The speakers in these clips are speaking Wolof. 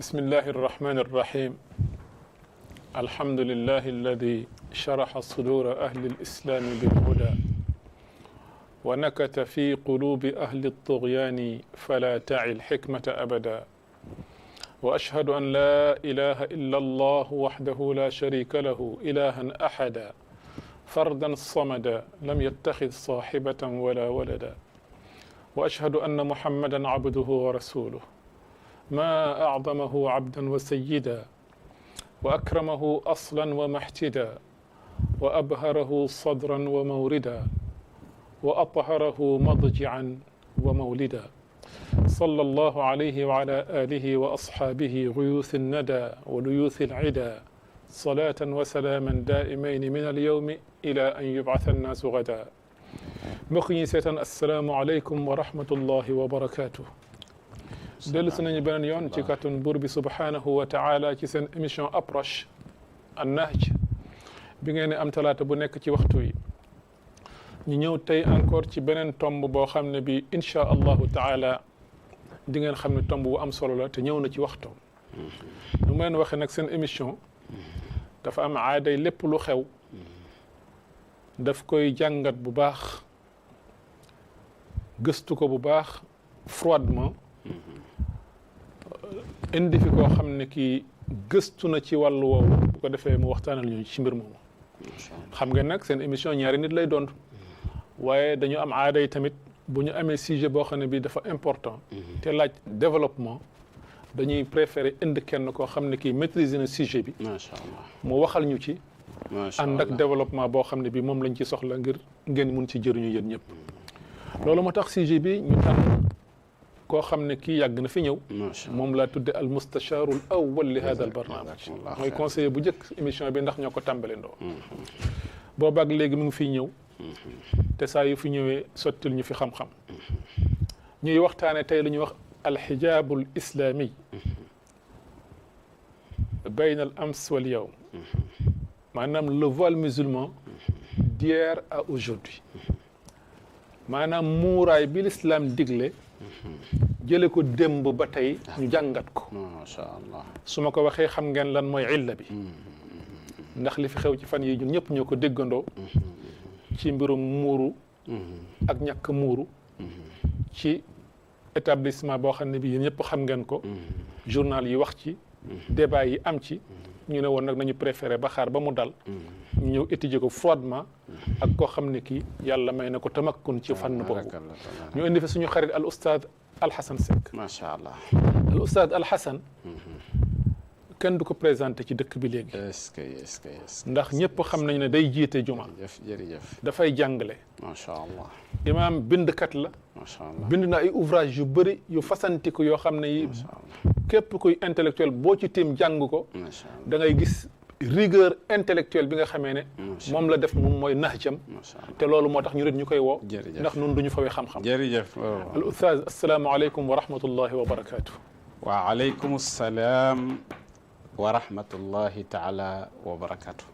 بسم الله الرحمن الرحيم الحمد لله الذي شرح صدور أهل الإسلام بالهدى ونكت في قلوب أهل الطغيان فلا تعي الحكمة أبدا وأشهد أن لا إله إلا الله وحده لا شريك له إلها أحدا فردا صمدا لم يتخذ صاحبة ولا ولدا وأشهد أن محمدا عبده ورسوله ما أعظمه عبدا وسيدا وأكرمه أصلا ومحتدا وأبهره صدرا وموردا وأطهره مضجعا ومولدا صلى الله عليه وعلى آله وأصحابه غيوث الندى وليوث العدا صلاة وسلاما دائمين من اليوم إلى أن يبعث الناس غدا mbokk seetaan assalaamu aleykum wa rahmatullahi wa barakaatu. dellu si nañu beneen yoon ci kàttanu buur bi subhaanahu wa taala ci seen émission approche an nahj bi ngeen am talaata bu nekk ci waxtu yi ñu ñëw tey encore ci beneen tomb boo xam ne bi inchaa allahu taala di ngeen xam ne tomb bu am solo la te ñëw na ci waxtoom nu ma leen waxee nag seen émission dafa am aaday lépp lu xew daf koy jàngat bu baax gëstu ko bu baax froidement indi fi koo xam ne kii gëstu na ci wàllu woowu bu ko defee mu waxtaanal ñu ci mbir moomu xam ngeen nag seen émission ñaari nit lay doon waaye dañu am aaday tamit bu ñu amee sujet boo xam ne bii dafa important te laaj développement dañuy préférer indi kenn koo xam ne kii maîtriser na sujet bi macha allah mu waxal ñu ci ànd ak développement boo xam ne bi moom lañ ci soxla ngir ngeen mun ci jëriñu yéen ñëpp loolu moo tax sujet bi ñu tànn koo xam ne kii yàgg na fi ñëw moom laa tudde al mustacharul awwal li hada al barnaamij mooy conseiller bu njëkk émission bi ndax ñoo ko tàmbale ndoo boobaak léegi mu ngi fiy ñëw te saa yu fi ñëwee sottil ñu fi xam-xam ñuy waxtaane tey lu ñuy wax alxijaabul islami bayna al ams wal yawm maanaam le voile musulman d'hier à aujourd'hui maanaam muuraay bi l'islam digle jële ko démb ba tey ñu jàngat ko macha allah su ma ko waxee xam ngeen lan mooy illa bi ndax li fi xew ci fan yi ñun ñëpp ñoo ko déggandoo ci mbirum muuru ak ñàkk muuru ci établissement boo xam ne bi yéen ñëpp xam ngeen ko journal yi wax ci débat yi am ci ñu ne woon nag nañu préféré ba xaar ba mu dal ñu ñëw étudier ko froidement ak koo xam ne kii yàlla may na ko tamakkun ci fànn boobu ñu indi fi suñu xarit al oustaz Alhasan Seck macha allah al oustaz Alhasan kenn du ko présenté ci dëkk bi léegi est-ce que ndax ñëpp xam nañu ne day jiite juma jërëjëf dafay jàngale macha allah imaam bindkat la macha allah bind na ay ouvrage yu bëri yu fasantiku yoo xam ne yi képp kuy intellectuel boo ci tiim jàng ko da ngay gis rigueur intellectuelle bi nga xamee ne moom la def moom mooy nahjam te loolu moo tax ñu ret ñu koy woo ndax nun duñu fawee xam-xam jërëjëf al oustaz asalaamaaleykum wa rahmatullahi wa barakaatu wa aleykum salaam wa rahmatullahi taala wa barakatuh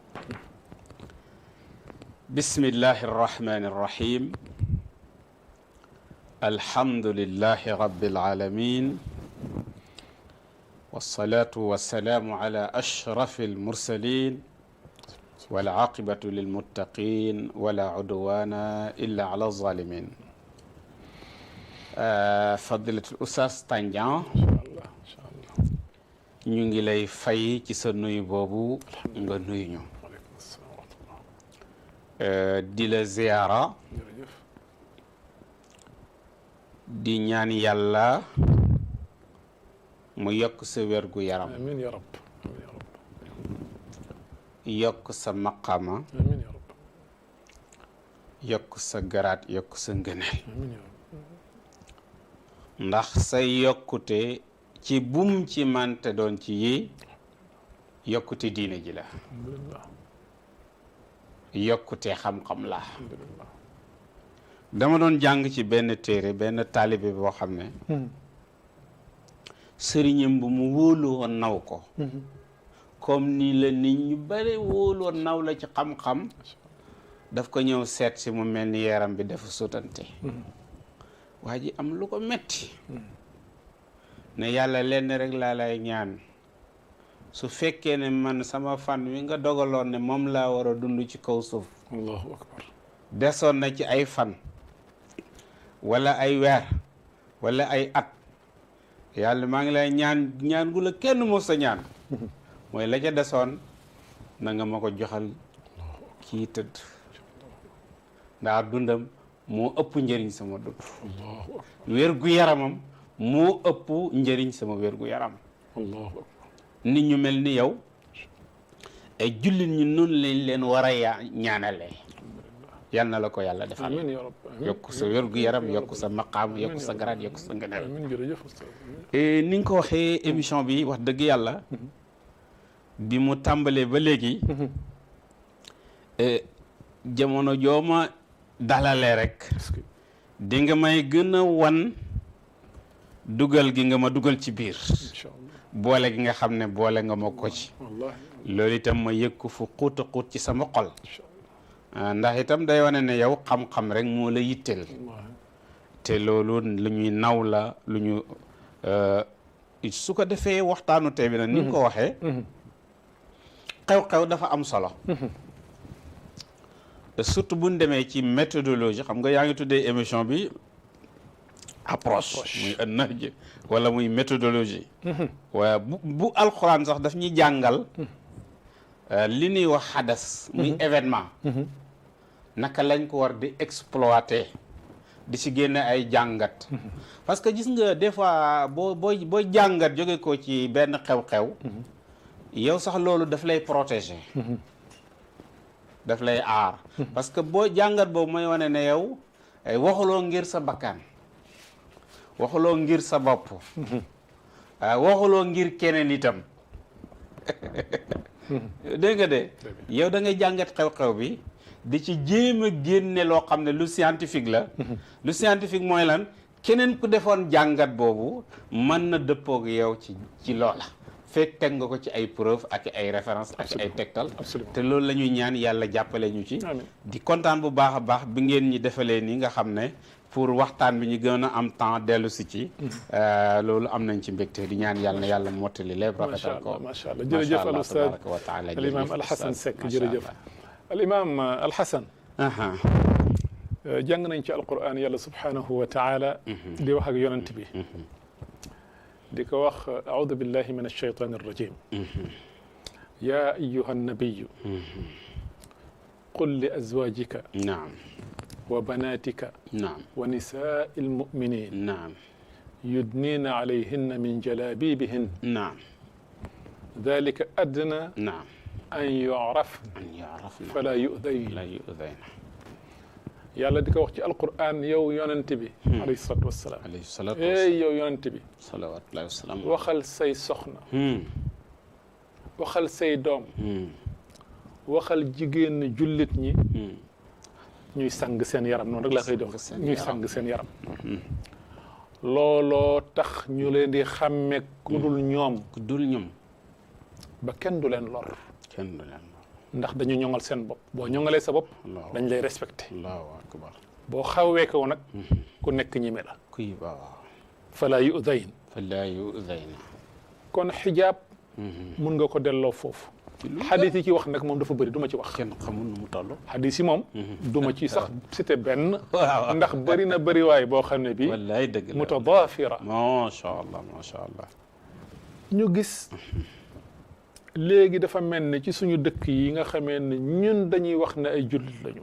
bismillahi arrahmani arrahim alhamdulillahi rabbil alamin wassalatu wassalamu ala ashrafi almursalin wal aqibatu lilmuttaqin wala udwana illa ala zalimin fadilatul ustaz Tandian ñu ngi lay fay ci sa nuyu boobu nga nuyu ñu di la ziyaara di ñaan yàlla mu yokk sa wérgu yaram amiin ya rab yokk sa maqama amiin ya rab yokk sa garaat yokk sa ngëneel amiin ya rab ndax sa yokkute ci bum ci mante doon ci yi yokkute diine ji la yokkute xam-xam la dama doon jàng ci benn téere benn taalibe boo xam ne sëriñam bu mu wóolu woon naw ko comme ni la nit ñu bare wóolu woon naw la ci xam-xam daf ko ñëw seet si mu mel ni yaram bi dafa sutante waa ji am lu ko metti ne yàlla lenn rek laa lay ñaan su fekkee ne man sama fan wi nga dogaloon ne moom laa war a dund ci kaw suuf allahu akbar desoon na ci ay fan wala ay weer wala ay at yàlla maa ngi lay ñaan gu la kenn mos sa ñaan mooy la ca desoon na nga ma ko joxal kii tëdd ndax dundam moo ëpp njëriñ sama dund wér gu yaramam moo ëpp njëriñ sama wér gu yaram allahu akbar nit ñu mel ni yow ay jullit ñi noonu lañ leen war a ñaanale yal na la ko yàlla defal amiin ya rabbi yokk sa wér gu yaram yokk sa maqaam yokk sa garaat yokk sa ngëneel amiin jërëjëf ustaz ni nga ko waxee émission bi wax dëgg yàlla bi mu tàmbalee ba léegi jamono jooma dalalee rek di nga may gën a wan dugal gi nga ma dugal ci biir incha allah boole gi nga xam ne boole nga ma ko ci wallahi loolu itam ma yëg ko fu xuut a xuut ci sama xol incha allah ndax itam day wane ne yow xam-xam rek moo la yitteel wallahi te loolu lu ñuy naw la lu ñu su ko defee waxtaanu tey bi nag ni nga ko waxee xew-xew dafa am solo surtout bu ñu demee ci méthodologie xam nga yaa ngi tuddee émission bi approche muy an-nahj wala muy méthodologie waaye bu alxuraan sax daf ñuy jàngal li ñuy wax xadas muy événement naka lañ ko war di exploiter di si génne ay jàngat parce que gis nga des fois booy jàngat jóge ko ci benn xew-xew yow sax loolu daf lay protéger daf lay aar parce que boo jàngat boobu mooy wane ne yow waxuloo ngir sa bakkan waxuloo ngir sa bopp waxuloo ngir keneen itam dégg nga de yow da ngay jàngat xew-xew bi di ci jéem a génne loo xam ne lu scientifique la lu scientifique mooy lan keneen ku defoon jàngat boobu mën na dëppoog yow ci loola fekk teg nga ko ci ay preuve ak ay référence ak ay tegtal te loolu la ñuy ñaan yàlla jàppale ñu ci di kontaan bu baax a baax bi ngeen ñi defalee ni nga xam ne pour waxtaan bi ñu gën a am temps dellu si ci loolu am nañ ci mbégte di ñaan yàlla na yàlla mottali lépp rafetal ko macha allah jërëjëf al ustaz wa taala al imam al Hasan Seck jërëjëf al imam al Hasan jàng nañ ci alquran yàlla subhanahu wa taala di wax ak yonent bi di ko wax audu billahi min alshaytan arrajim ya ayuha annabiyu qul li azwajika naam wa banatika naam wa nisaai almuminin naam yudnina alayhinna min jalabibihin naam dalika adna naam an yurafna fala yudayna yàlla di ko wax ci alquran yow yonent bi alayhi salatu wasalaam yow yonent bi salawatullahi wasalaam waxal say soxna waxal say doom waxal jigéen jullit ñi ñuy sang seen yaram noonu rek la koy dox ñuy sang seen yaram looloo tax ñu leen di xàmme ku dul ñoom ba kenn du leen lor ndax dañu ñoŋal seen bopp boo ñoŋalee sa bopp dañ lay respecté allahu akbar boo xawee ko nag ku nekk ñime la kuy baaw fala yudayn kon xijaab mun nga ko delloo foofu xadis yi ci wax nag moom dafa bëri du ma ci wax kenn xamul nu mu toll xadis yi moom du ma ci sax cité benn ndax bëri na bëri waay boo xam ne bi wallaay dëgg la mutadaafira macha allah ñu gis léegi dafa mel ne ci suñu dëkk yi nga xamee ne ñun dañuy wax ne ay jullit lañu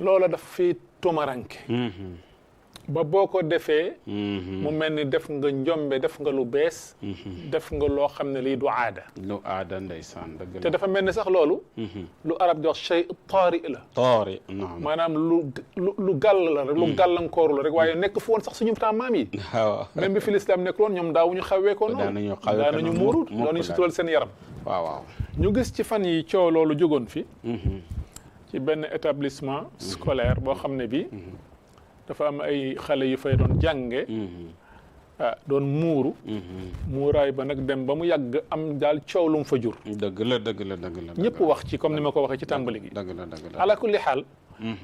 loola daf fi tumaranke ba boo ko defee mu mel ni def nga njombe def nga lu bees def nga loo xam ne lii du aada ndeysaan dëgg la te dafa mel ni sax loolu lu arab di wax shay taari la maanaam lu gàll la rek lu gàllankooru la rek waaye nekk fu woon sax suñu temps maam yi même bi fi l'islam nekk woon ñoom daawuñu xawee ko noonu daanañu muuru doonuñu sutural seen yaram waaw ñu gis ci fan yi coow loolu jógoon fi ci benn établissement scolaire boo xam ne bi dafa am ay xale yu fay doon jànge doon muuru muuraay ba nag dem ba mu yàgg am daal coow lu mu fa jur dëgg la ñëpp wax ci comme ni ma ko waxee ci tàmbali gi dëgg la ala kulli xaal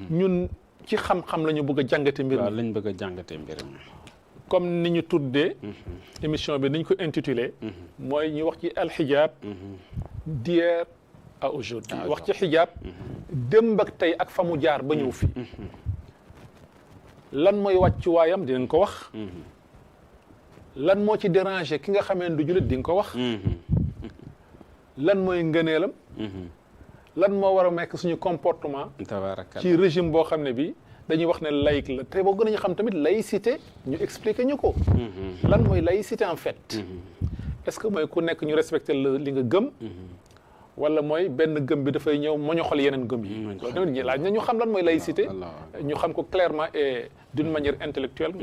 ñun ci xam-xam la ñu bëgg a jàngate mbir mi lañ bëgg a jàngate mbir mi comme ni ñu tuddee émission bi ni ñu ko intitulé mooy ñu wax ci alxijaab d'hier à aujourd'hui wax ci xijaab démb ak tey ak fa mu jaar ba ñëw fii lan mooy wàccuwaayam dinañ ko wax lan moo ci déranger ki nga xamee du jullit di nga ko wax lan mooy ngëneelam lan moo war a nekk suñu comportement ci régime boo xam ne bi dañuy wax ne laïque la te boo gën a xam tamit laïcité ñu expliquer ñu ko lan mooy laïcité en fait est-ce que mooy ku nekk ñu respecter li nga gëm wala mooy benn gëm bi dafay ñëw moñoxal yeneen gëm yi loolu tamit laaj na ñu xam lan mooy laïcité ñu xam ko clairement et d'une manière intellectuelle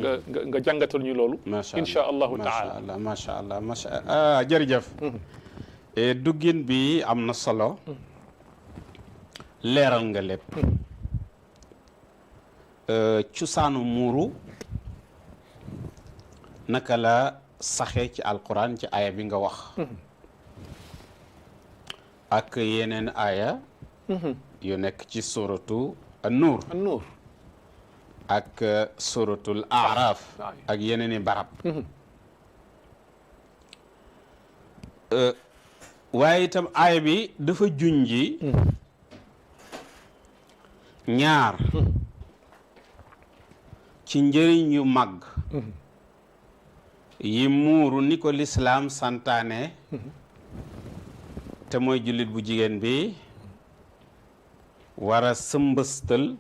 nga jàngatal ñu loolu insha allahu taala macha allah jërëjëf duggin bi am na solo leeral nga lépp cosaanu muuru naka la saxee ci alquran ci aaya bi nga wax ak yeneen aaya yu nekk ci suratu an-nuur ak suratul aaraaf ak yeneen i barab waaye itam aaya bi dafa junji ñaar ci njëriñ yu mag yi muuru ni ko lislaam santaane te mooy jullit bu jigéen bi war a sëmbëstal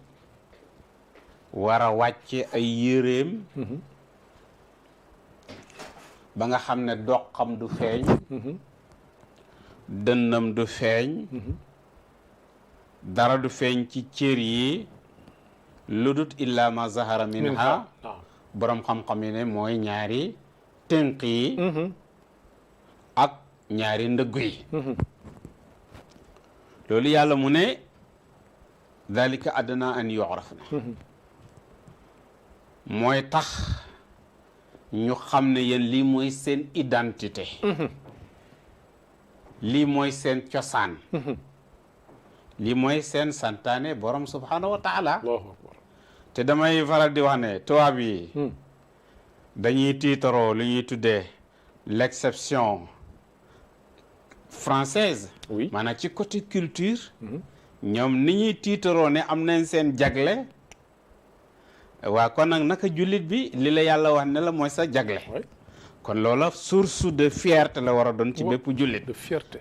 war a wàcce ay yéreem ba nga xam ne doqam du feeñ dënnam du feeñ dara du feeñ ci cër yi lu dut illa ma zahara minha borom xam-xam yi ne mooy ñaari tënk yi ak ñaari ndëggu yi loolu yàlla mu ne dalika adna an yu'raf na mooy tax ñu xam ne yéen lii mooy seen identité lii mooy seen cosaan lii mooy seen santaane borom subhanahu wa taala te damay faral di wax ne tubaab yi dañuy tiitaroo lu ñuy tuddee l'exception française maanaam ci côté culture ñoom ni ñuy tiitaroo ne am nañ seen jagle waa kon nag naka jullit bi li la yàlla wax ne la mooy sa jagle kon loola source de fierté la war a doon ci bépp jullit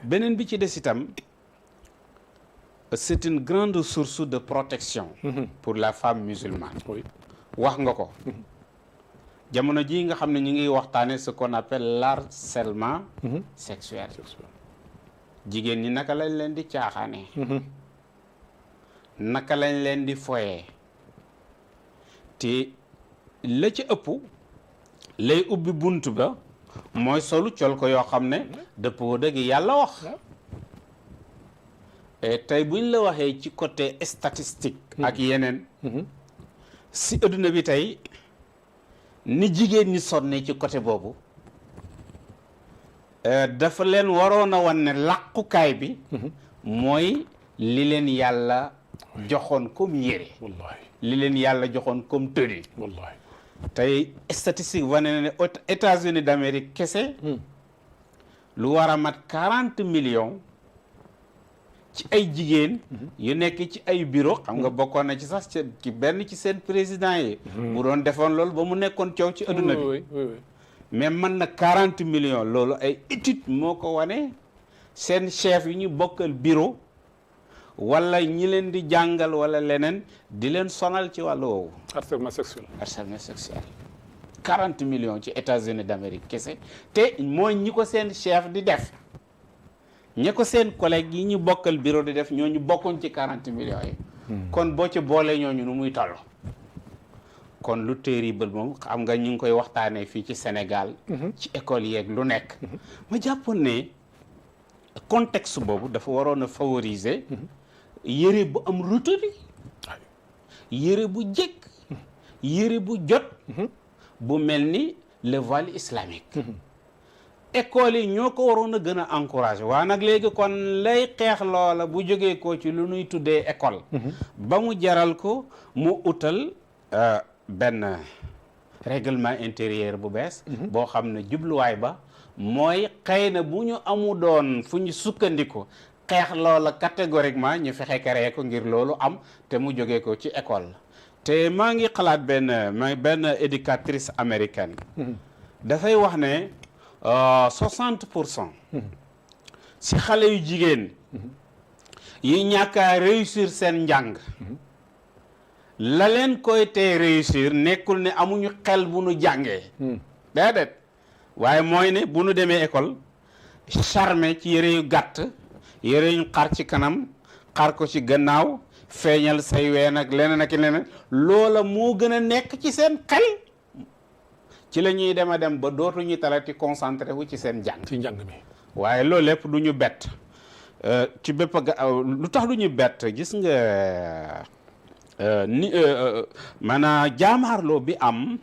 beneen bi ci des itam c'est une grande source de protection pour la femme musulmane wax nga ko jamono ji nga xam ne ñu ngi waxtaane ce qu'on appelle l'harcèlement sexuel jigéen ñi naka lañ leen di caaxaane naka lañ leen di foyee te la ci ëpp lay ubbi bunt ba mooy solu col ko yoo xam ne dëppoo dëgg yàlla wax tey buñ la waxee ci côté statistique ak yeneen si adduna bi tey ni jigéen ñi sonne ci côté boobu dafa leen waroon a wan ne làqukaay bi mooy li leen yàlla joxoon comme yére li leen yàlla joxoon comme tenue tey statistique wane na ne États-Unis d'Amérique kese lu war a mat 40 millions ci ay jigéen yu nekk ci ay bureau xam nga bokkoon na ci sax ci benn ci seen président yi bu doon defoon loolu ba mu nekkoon coow ci adduna bi mais man na 40 millions loolu ay étude moo ko wane seen chef yi ñu bokkal bureau wala ñi leen di jàngal wala leneen di leen sonal ci wàllu woowu harcèlement sexuel 40 millions ci États-Unis d'Amérique kese te mooy ñi ko seen chef di def ñi ko seen collègue yi ñu bokkal bureau di def ñooñu bokkuñ ci 40 millions yi kon boo ci boolee ñooñu nu muy toll kon lu terrible moom xam nga ñu ngi koy waxtaanee fii ci Sénégal ci école yeeg lu nekk ma jàppoon ne contexte boobu dafa waroon a favoriser yére bu am rutali yére bu jekk yére bu jot bu mel ni le voile islamique école yi ñoo ko waroon a gën a encourager waa nag léegi kon lay xeex loola bu jógee ko ci lu nuy tuddee école ba mu jaral ko mu utal benn règlement intérieur bu bees boo xam ne jubluwaay ba mooy xëy na bu ñu amu doon fu ñu sukkandiku xeex loola catégoriquement ñu fexe créé ko ngir loolu am te mu jógee ko ci école te maa ngi xalaat benn éducatrice américaine dafay wax ne 60% si xale yu jigéen yi ñàkk a réussir seen njàng la leen koy tee réussir nekkul ne amuñu xel bu nu jàngee déedéet waaye mooy ne bu nu demee école charmé ci yére yu gàtt yére yu xar ci kanam xar ko ci gannaaw feeñal say ween ak leneen ak leneen loola moo gën a nekk ci seen xel ci la ñuy dem a dem ba dootuñu talati concentré wu ci seen jàng ci njàng mi waaye loolu lépp du ñu bett ci bépp lu tax du ñu bett gis nga maanaam jaamaarloo bi am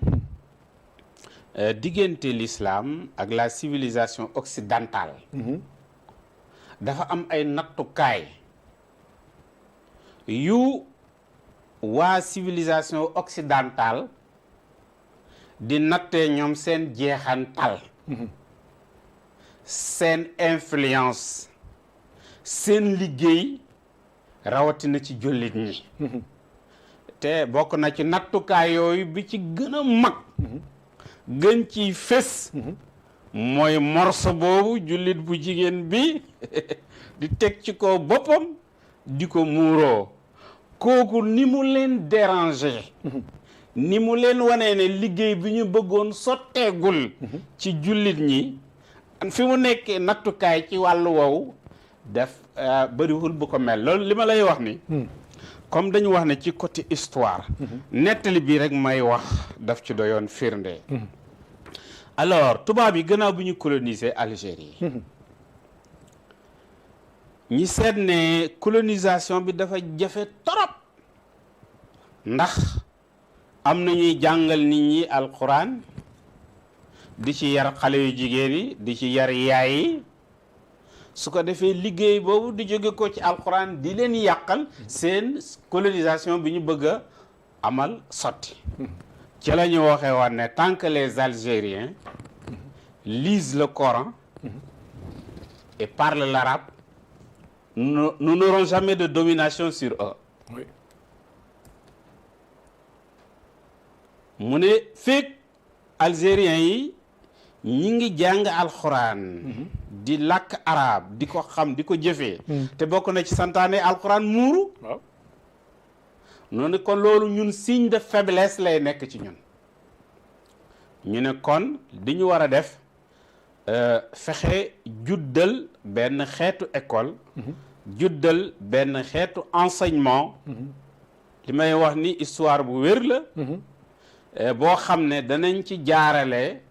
diggante l'islam ak la civilisation occidentale dafa am ay nattukaay yu waa civilisation occidentale di nattee ñoom seen jeexantal seen influence seen liggéey rawatina ci jullit ñi te bokk na ci nattukaay yooyu bi ci gën a mag gën ci fés mooy morso boobu jullit bu jigéen bi di teg ci ko boppam di ko muuroo kooku ni mu leen déranger ni mu leen wanee ne liggéey bi ñu bëggoon sotteegul ci jullit ñi fi mu nekkee nattukaay ci wàllu woowu def bëriwul bu ko mel loolu li ma lay wax ni comme dañu wax ne ci côté histoire nettali bi rek may wax daf ci doyoon firnde alors tubaab yi gannaaw bi ñu coloniser Algérie ñi seet ne colonisation bi dafa jafe torop ndax am na ñuy jàngal nit ñi alquran di ci yar xale yu jigéen yi di ci yar yaay yi su ko defee liggéey boobu di jóge ko ci alquran di leen yàqal seen colonisation bi ñu bëgg a amal sotti ci la ñu waxee woon ne tant que les Algériens lisent le Coran et parlent l'arabe nous n'aurons jamais de domination sur eux. Oui. mu ne fekk Algériens yi ñi ngi jàng alxuraan di làkk arabe di ko xam di ko jëfee te bokk na ci santaane alxuraan muuru waaw noonu kon loolu ñun signe de faiblesse lay nekk ci ñun ñu ne kon di ñu war a def fexe juddal benn xeetu école juddal benn xeetu enseignement li may wax ni histoire bu wér la boo xam ne danañ ci jaarale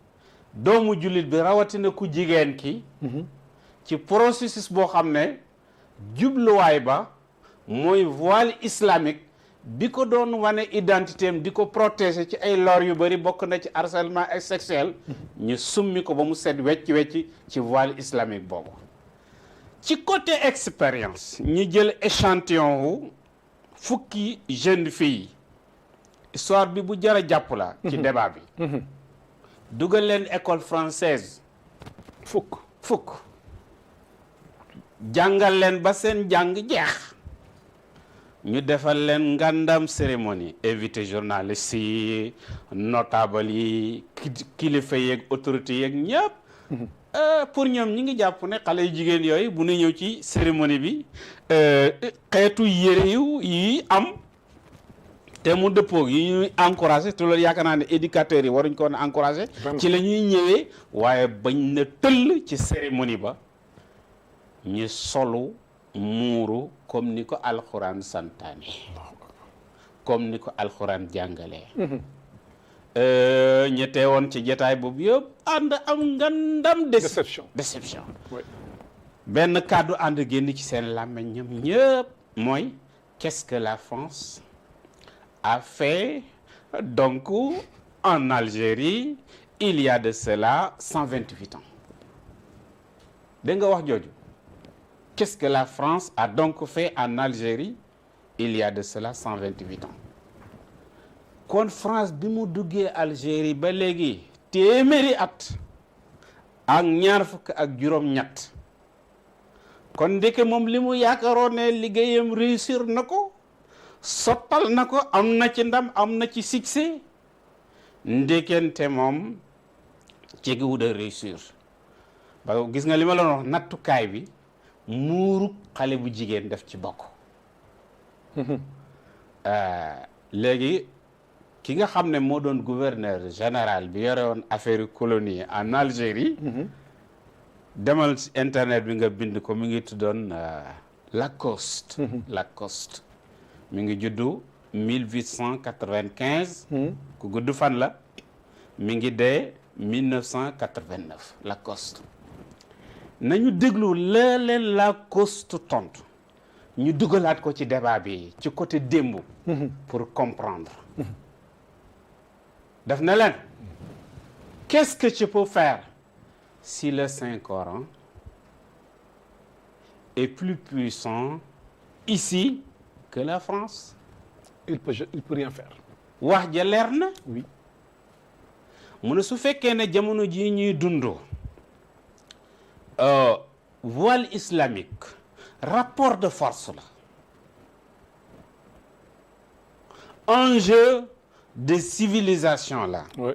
doomu jullit bi rawatina ku jigéen ki ci processus boo xam ne jubluwaay ba mooy voile islamique bi ko doon wane identité am di ko protéger ci ay lor yu bari bokk na ci harcèlement sexuel ñu summi ko ba mu set wecc ci voile islamique boobu ci côté expérience ñu jël échantillon wu fukki jeune fille histoire bi bu jar a jàpp la ci débat bi dugal leen école française fukk jàngal leen ba seen jàng jeex ñu defal leen ngandam cérémonie invité journalistes yi notable yi kilifa yeeg autorité yeeg ñëpp pour ñoom ñi ngi jàpp ne xale yu jigéen yooyu bu ñu ñëw ci cérémonie bi xeetu yére yi am te mu dëppoo yi ñuy encouragé te loolu yaakaar naa ne éducateurs yi waruñ ko woon encouragé ci la ñuy ñëwee waaye bañ na tëll ci cérémonie ba ñu solu muuru comme ni ko alxuraan santaane comme ni ko alxuraan jàngalee ñettee woon ci jataay boobu yëpp ànd am ngandam déception benn kàddu ànd génn ci seen làmmiñ ñoom ñëpp mooy qu'est-ce que la France a fait donc en Algérie il y a de cela 128 ans dégg nga wax jooju qu'est-ce que la France a donc fait en Algérie il y a de cela 128 ans kon France bi mu duggee Algérie ba léegi téeméeri at ak ñaar fukk ak juróom-ñett kon ndeke moom li mu yaakaaroon ne liggéeyam réussir na ko sottal na ko am na ci ndam am na ci succès ndekente moom cegiwu de réussir ba gis nga li ma la wax nattukaay bi muuru xale bu jigéen def ci bokk léegi ki nga xam ne moo doon gouverneur général bi yore woon affaire colonie en Algérie demal ci internet bi nga bind ko mi ngi tuddoon Lacoste Lacoste mi ngi juddu 1895 ku gudd fan la mi ngi dee 1989 Lacoste nañu déglu la leen Lacoste tontu ñu dugalaat ko ci débat bi ci côté démb pour comprendre daf na leen qu'est-ce que tu peux faire si le Saint-Coran est plus puissant ici que la France? Il peut rien faire. wax ja leer na. Oui. mu ne su fekkee ne jamono jii ñuy dundoo voile islamique rapport de force la enjeu de civilisation la. Oui.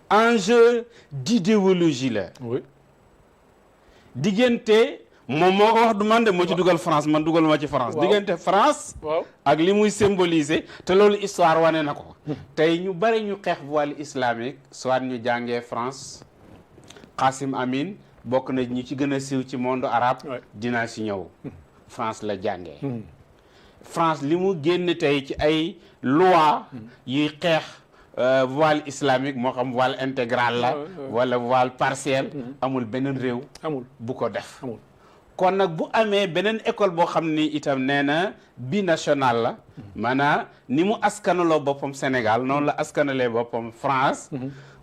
enjeu d'idéologie la. Oui. diggante moom moo ko wax du man de moo ci dugal France man dugal ma ci France. diggante France. waaw ak li muy symboliser te loolu histoire wane na ko. tey ñu bari ñu xeex voile islamique soit ñu jàngee France Qasim Amin bokk na ñu ci gën a siiw ci monde arabe. dinaa si ñëw. France la jàngee. France li mu génn tey ci ay loi yuy xeex voile islamique moo xam voile intégral la. wala voile partiel. amul beneen réew. amul bu ko def. amul. kon nag bu amee beneen école boo xam ni itam nee na binational la maanaam ni mu askanaloo boppam Sénégal noonu la askanalee boppam France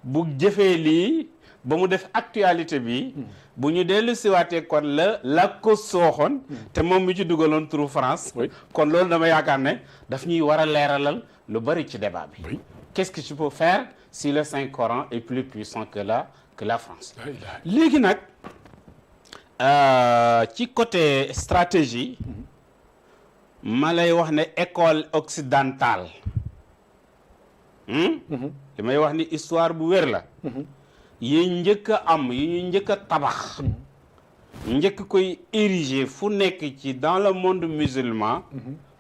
bu jëfee lii ba mu def actualité bi bu ñu dellu siwaatee kon la ko sooxoon te moom mi ci dugaloon turu France kon loolu dama yaakaar ne daf ñuy war a leeralal lu bari ci débat bi qu'est-ce que tu peux faire si le Saint-Coran est plus puissant que la France léegi nag ci côté stratégie ma lay wax ne école occidentale li may wax ni histoire bu wér la yi njëkk a am yi ñu njëkk a tabax njëkk koy ériger fu nekk ci dans le monde musulman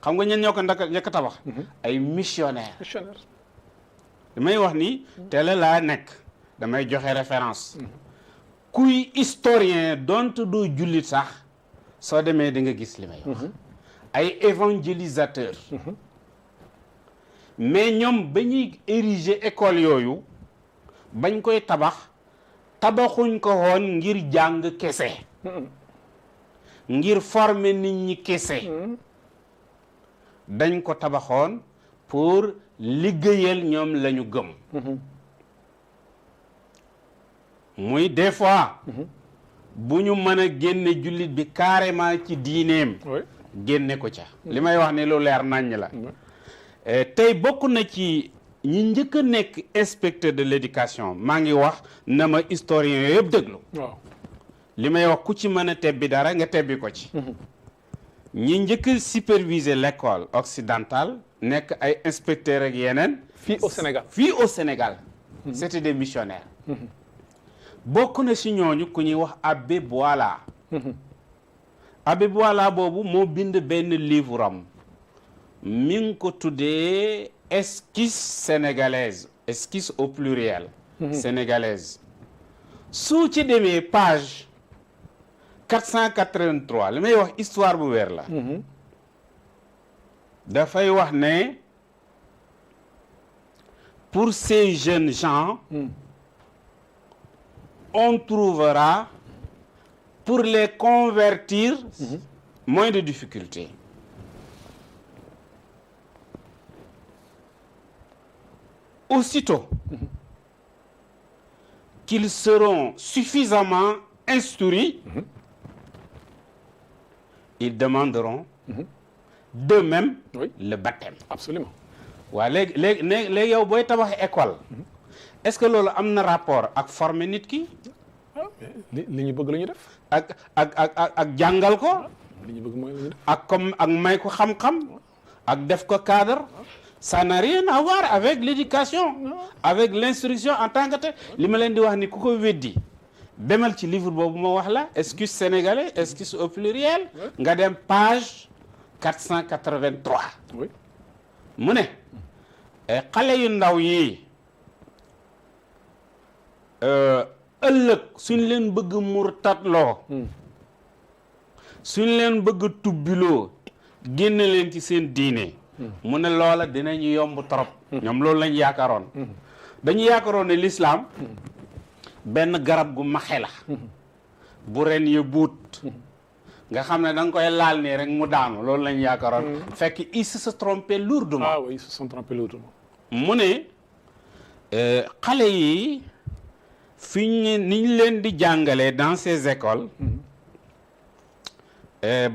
xam nga ñen ñoo ko njëkk a tabax ay missionnaires li may wax ni teel laa nekk damay joxe référence kuy historien donte doo jullit sax soo demee di nga gis li may wax ay évangélisateur mais ñoom ba ñuy ériger école yooyu bañ koy tabaxuñ ko woon ngir jàng kese ngir former nit ñi kese dañ ko tabaxoon pour liggéeyal ñoom la ñu gëm muy des fois bu ñu mën a génne jullit bi carrément ci diineem génne ko ca li may wax ni lu leer naññ la tey bokk na ci ñi njëkk a nekk inspecteur de l'éducation maa ngi wax na ma historien yooyu yëpp déglu li may wax ku ci mën a tebbi dara nga tebbi ko ci ñi njëkk a superviser l'école occidentale nekk ay inspecteur ak yeneen fii au Sénégal c'était des missionnaires bokk na ci ñooñu ku ñuy wax Abbé Boila Abbé Boila boobu moo bind benn livre am mi ngi ko tuddee esquisse sénégalaise esquisse au pluriel sénégalaise su ci demee page 483 li may wax histoire bu wér la dafay wax ne pour ces jeunes gens on trouvera pour les convertir moins de difficultés. Aussitôt qu'ils seront suffisamment instruits, ils demanderont d'eux-mêmes le baptême. Absolument. waa léegi yow booy tabax école est-ce que loolu am na rapport ak former nit ki li ñu bëgg la ñu def ak jàngal ko li ñu bëgg mooy la ñu def ak may ko xam-xam ak def ko cadre ça n'a rien à voir avec l'éducation avec l'instruction en tant que tel li ma leen di wax ni ku ko weddi demal ci livre boobu ma wax la excuse sénégalais excuse au pluriel nga dem page 483 oui mu ne xale yu ndaw yi ëllëg suñ leen bëgg murtatloo suñ leen bëgg tubbiloo génne leen ci seen diine mu ne loola dinañu yomb trop ñoom loolu lañ yaakaaroon dañu yaakaaroon ne l'islam benn garab gu maxe la bu ren ya buut nga xam ne da nga koy laal nii rek mu daanu loolu lañ yaakaaroon fekk ils se trompaient lourdement ah oui ils se sont trompés lourdement mu ne xale yi fi niñ leen di jàngalee dans ces écoles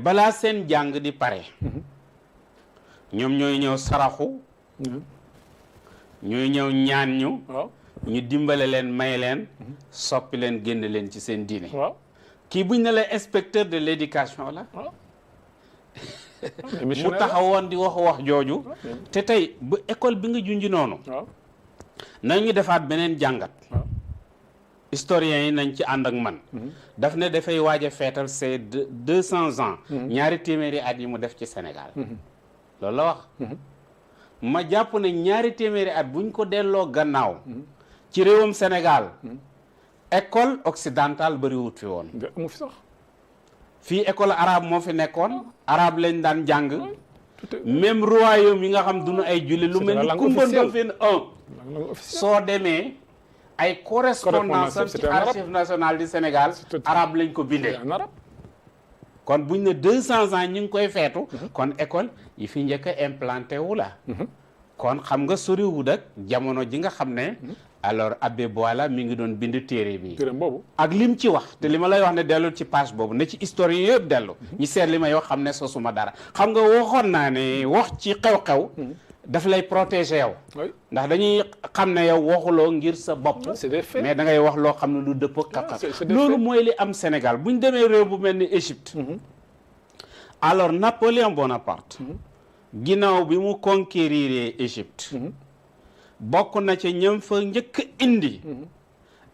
balaa seen jàng di pare ñoom ñooy ñëw saraxu ñooy ñëw ñaan ñu ñu dimbale leen may leen soppi leen génn leen ci seen diine kii buñ ne la inspecteur de l'éducation la mu taxawoon di wax jooju te tey bu école bi nga junj noonu nañu defaat beneen jàngat historiens yi nañ ci ànd ak man daf ne dafay waaj a feetal c'est 200 ans ñaari téeméeri at yi mu def ci Sénégal loolu la wax ma jàpp ne ñaari téeméeri at buñ ko delloo gannaaw ci réewum Sénégal école occidentale bëriwut fi woon amu fi sax fii école arabe moo fi nekkoon arabe lañ daan jàng même royaume yi nga xam duñu ay julli lu mel ni Kumba Ndoffène 1 soo demee ay correspondance am ci archive nationale du Sénégal arabe lañ ko bindee kon buñ ne 200 ans ñu ngi koy feetu kon école yi fi njëkk a implanté wu la kon xam nga soriwul ak jamono ji nga xam ne alors Abbé Boilat mi ngi doon bind téere bi boobu ak lim ci wax te li ma lay wax ne dellu ci page boobu ne ci historien yëpp dellu ñi seet li may wax xam ne sosuma dara xam nga waxoon naa ne wax ci xew-xew daf lay protéger yow ndax dañuy xam ne yow waxuloo ngir sa bopp mais da ngay wax loo xam ne lu dëpp kaka loolu mooy li am Sénégal bu ñu demee réew bu mel ni Égypte alors Napoléon Bonaparte ginnaaw bi mu conquérir Égypte bokk na ca ñëm fa njëkk indi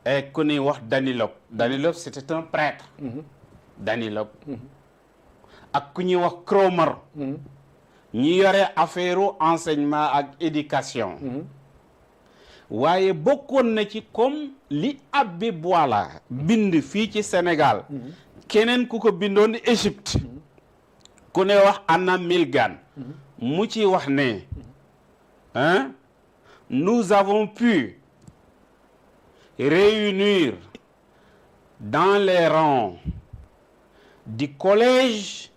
et ku ñuy wax Danilope c'était un prêtre Danilope ak ku ñuy wax Cromer ñi yore affaire enseignement ak éducation waaye bokkoon na ci comme li Abbé Boilat bind fii ci Sénégal keneen ku ko bindoon Égypte ku ne wax Anna Milgan mu ci wax ne nous avons pu réunir dans les rangs du collège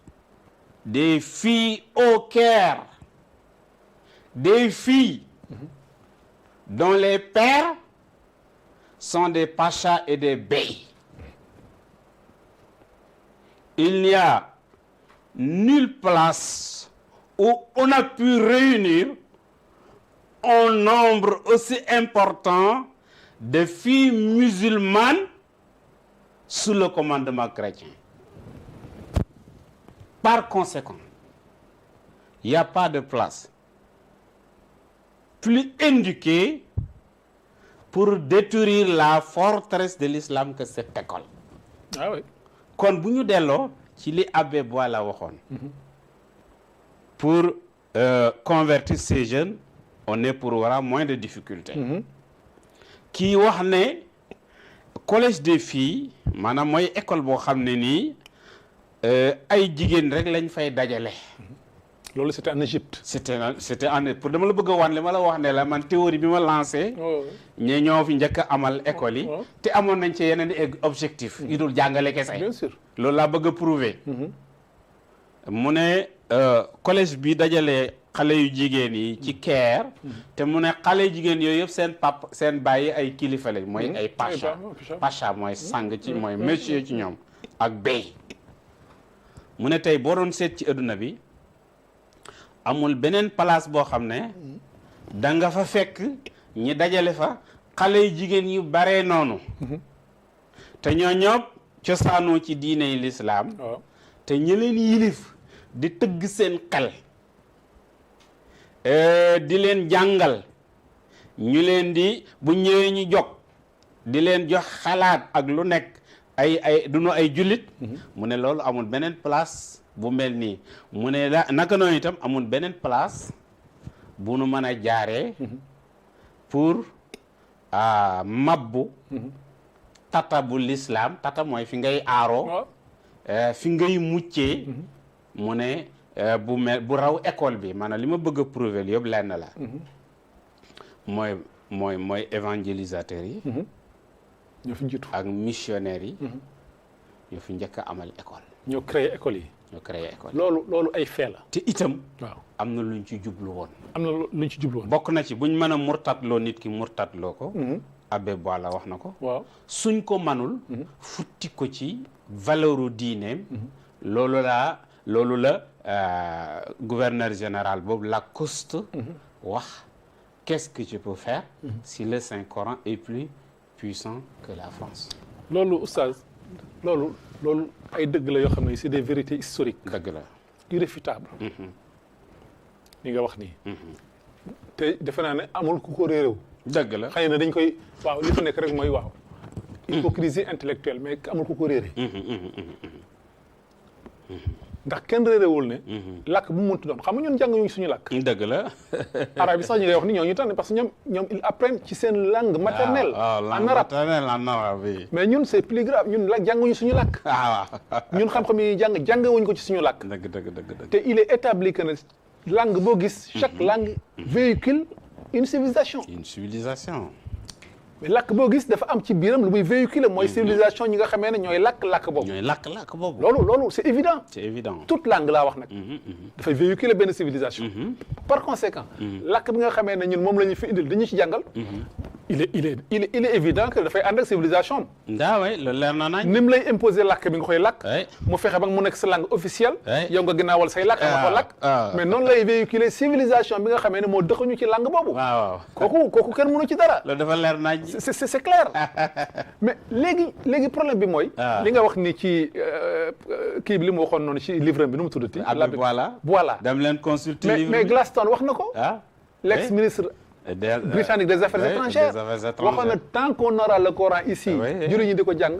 des filles au Caire, des filles dont les pères sont des pachas et des beys. Il n'y a nulle place où on a pu réunir un nombre aussi important de filles musulmanes sous le commandement chrétien. Par conséquent, il n'y a pas de place plus indiquée pour détruire la forteresse de l'islam que cette école. Ah oui. Kon bu ñu delloo ci li Abbé Boilat waxoon pour convertir ces jeunes on éprouvera moins de difficultés. Kii wax ne collège des filles maanaam mooy école boo xam ne nii ay jigéen rek lañ fay dajale. loolu c'était en Égypte. c'était en pour dama la bëgg a wan li ma la wax ne la man théorie bi ma lancé. ñe ñoo fi njëkk a amal école yi. te amoon nañ ci yeneen objectif yu dul jàngale kese. bien sûr loolu laa bëgg a prouver. mu ne collège bi dajale xale yu jigéen yi ci Caire. te mu ne xale yu jigéen yooyu yëpp seen pap seen bàyyi ay kilifa lañ mooy ay pacha. pacha mooy sang ci mooy monsieur ci ñoom ak bey. mu ne tey boo doon seet ci adduna bi amul beneen place boo xam ne da nga fa fekk ñi dajale fa xale yu jigéen yu baree noonu te ñoo ñëpp cosaanoo ci diine yi lislaam te ñi leen yilif di tëgg seen xel di leen jàngal ñu leen di bu ñëwee ñu jog di leen jox xalaat ak lu nekk ay duñu ay jullit mu ne loolu amul beneen place bu mel nii mu ne la naka noonu itam amul beneen place bu nu mën a jaaree pour mabbu tata bu l'islam tata mooy fi ngay aaroo fi ngay muccee mu ne bu raw école bi maanaam li ma bëgg a prouver yëpp lenn la mooy évangélisateurs yi ñoo fi jiitu ak missionnaires yi ñoo fi njëkk a amal école ñoo créé école yi loolu ay fee la te itam waaw am na luñ ci jublu woon bokk na ci buñ mën a murtatloo nit ki murtatloo ko Abbé Boila wax na ko waaw suñ ko manul futti ko ci valeuru diineem loolu la gouverneur général boobu Lacoste wax qu'est-ce que tu peux faire si le Saint-Coran est plus puissant que la France loolu oustaz loolu ay dëgg la yoo xam ne c'est des vérités historiques dëgg la irréfutables li nga wax nii te defe naa ne amul ku ko réeréw dëgg la xëy na dañ koy waaw li fa nekk rek mooy waaw hypocrisie intellectuelle mais amul ku ko réere ndax kenn réerewul ne làkk bu mu mënti doon xam nga ñun jàng ñu suñu làkk dëgg la arabe yi sax ñu ngay wax ni ñoo ñu tànn parce que ñoom ils apprennent ci seen langue maternelle en arabe mais ñun c'est plus grave ñun jànguñu suñu làkk ñun xam-xam yi jàngewuñu ko ci suñu làkk dëgg te il est établi que ne langue boo gis chaque langue véhicule une civilisation mais làkk boo gis dafa am ci biiram lu muy véhiculer mooy civilisation ñi nga xamee ne ñooy làkk boobu loolu c'est évident toute langue laa wax nag dafay véhiculer benn civilisation par conséquent làkk bi nga xamee ne ñun moom la ñu fi indil dañu ci jàngal il est évident que dafay ànd ak civilisation loolu leer na nañ ni mu lay imposer làkk bi nga koy làkk mu fexe ba mu nekk sa langue officielle yow nga ginnaawal say làkk nga ko làkk mais noonu lay véhiculer civilisation bi nga xamee ne moo dëxuñu ci langue boobu kooku kenn mënu ci dara loolu dafa leer nañ c'est clair mais léegi problème bi mooy li nga wax ni ci kii bi li mu waxoon noonu ci livre bi nu mu tuddati Boila dem leen consulter livre mais Gladstone wax na ko l'ex-ministre britannique des affaires étrangères waxoon na tant qu'on aura le Coran ici jullit ñi di ko jàng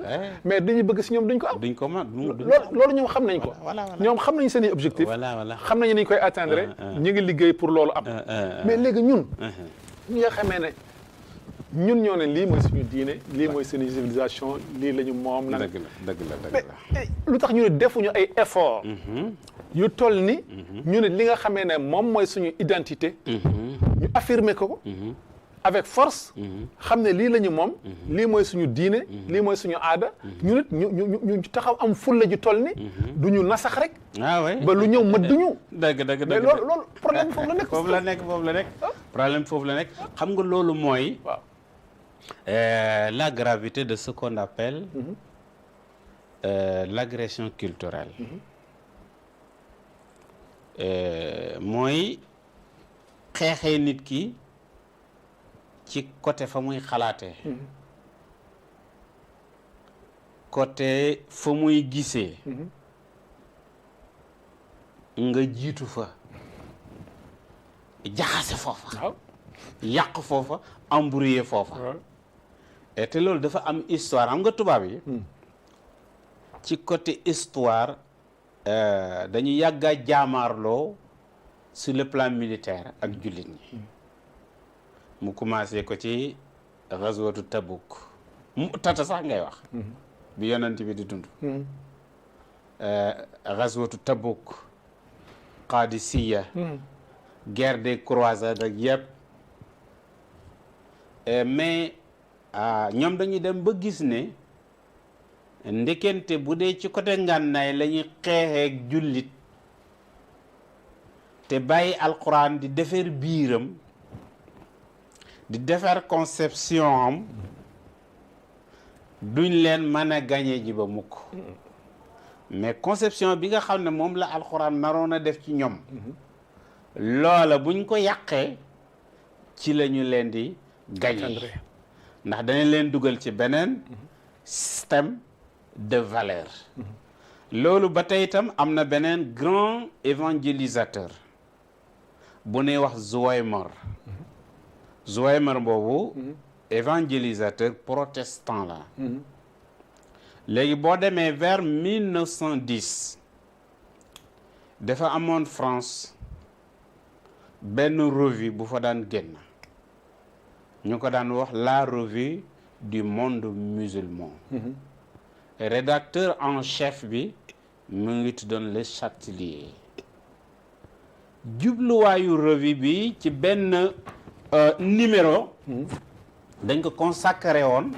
mais dañuy bëgg si ñoom duñ ko am loolu ñoom xam nañ ko ñoom xam nañ seen i objectif xam nañu ni ñu koy atteindre ñu ngi liggéey pour loolu am mais léegi ñun ñi nga xamee ne ñun ñoo ne lii mooy suñu diine lii mooy suñu civilisation lii la ñu moom nag dëgg la mais lu tax ñu ne defuñu ay effort yu toll ni ñu ne li nga xamee ne moom mooy suñu identité ñu affirmer ko avec force xam ne lii la ñu moom lii mooy suñu diine lii mooy suñu aada ñu nit ñu taxaw am fulla ji toll ni du ñu nasax rek ba lu ñëw mat duñu dëgg mais loolu problème foofu la nekk problème foofu la nekk xam nga loolu mooy la gravité de ce qu'on appelle l'agression culturelle mooy xeexee nit ki ci côté fa muy xalaatee côté fa muy gisee nga jiitu fa jaxase foofa yàq foofa embrouiller foofa et te loolu dafa am histoire am nga tubaab yi ci côté histoire dañu yàgga jaamaarloo sur le plan militaire ak jullit ñi mu commencé ko ci ghazwatu Tabuk mu tata sax ngay wax bi yonent bi di dund ghazwatu Tabuk Qadisiyya guerre des croisades ak yëpp mais ñoom dañuy dem ba gis ne ndekente bu dee ci côté ngànnaay la ñuy xeexeek jullit te bàyyi alquran di defar biiram di defar conception am duñ leen mën a gañe ji ba mukk mais conception bi nga xam ne moom la alquran naroon a def ci ñoom loola buñ ko yàqee ci la ñu leen di gagné ndax dañu leen dugal ci beneen système de valeur loolu ba tey itam am na beneen grand évangélisateur bu ñuy wax Zuwaymar boobu évangélisateur protestant la léegi boo demee vers 1910 dafa amoon France benn revue bu fa daan génn ñu ko daan wax la revue du monde musulman rédacteur en chef bi mu ngi tuddoon Le Chatelier jubluwaayu revue bi ci benn numéro dañ ko consacré woon